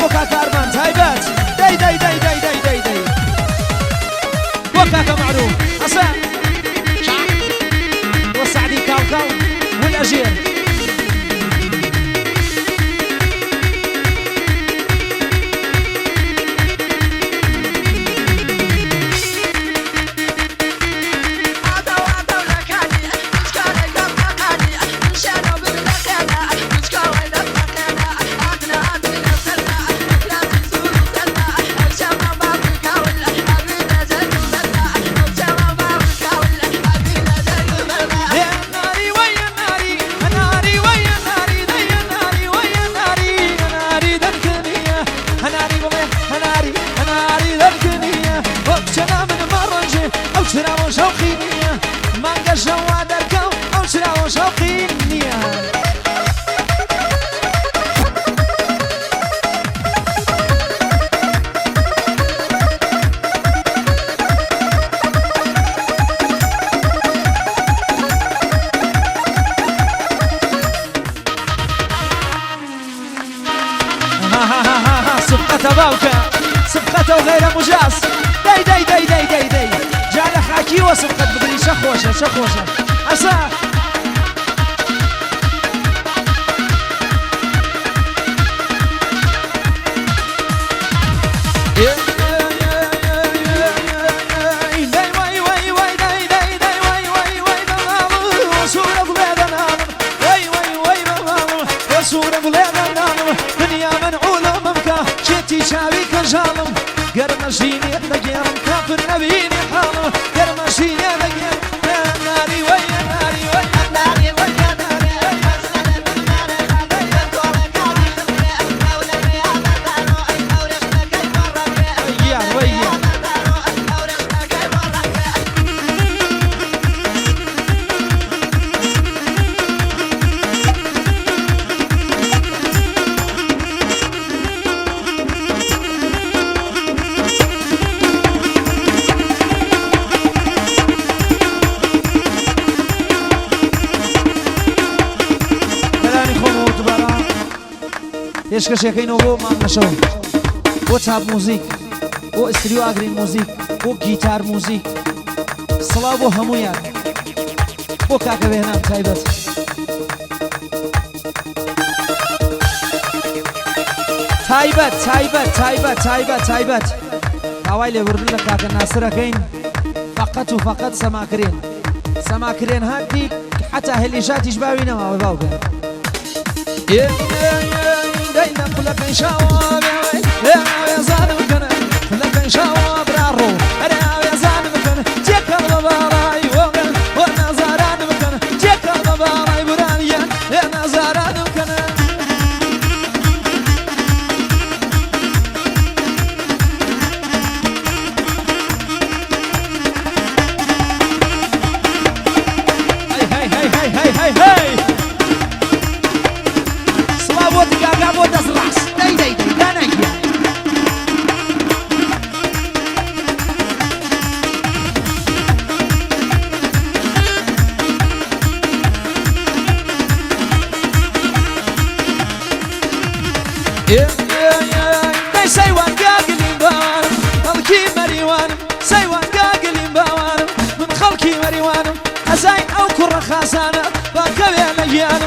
بوكا كارمان تايبات داي داي داي داي داي داي داي وكاكا معروف حسن والسعدي كاوكاو والأجير سبقته وغير مجاز داي داي داي داي داي داي جعل حاكي وسبقت بدري شخوشة شخوشة عسى قرمشيني لقيرم كافر نبيني حالم قرمشيني لقيرم يا ناري ويا ناري ويا ناري ويا ناري ويا ويا ايش كشيكينو بو ما نشو بو تاب موزيك بو استريو اغرين موزيك بو جيتار موزيك صلاة بو همويان بو كاكا بهنام تايبت تايبت تايبت تايبت تايبت تايبت هاويلي وردنا كاكا ناصر كين فقط وفقط سماكرين سماكرين هادي حتى هلي جات يجباوينا ما وباوكا دايما كلك نشاوب يا زانم كنا كلك نشاوب رارو يا زانم كنا جيك البراي وانا زاران كنا جيك البراي برانيا انا زاران كنا هاي هاي هاي هاي هاي هاي Acabou das laças, dai dai dai, dai dai. Dai sai wan gaglim bawan, khalki mariwan, sai wan gaglim bawan, min khalki mariwan, azai au kurra khasana, bakawi alayana.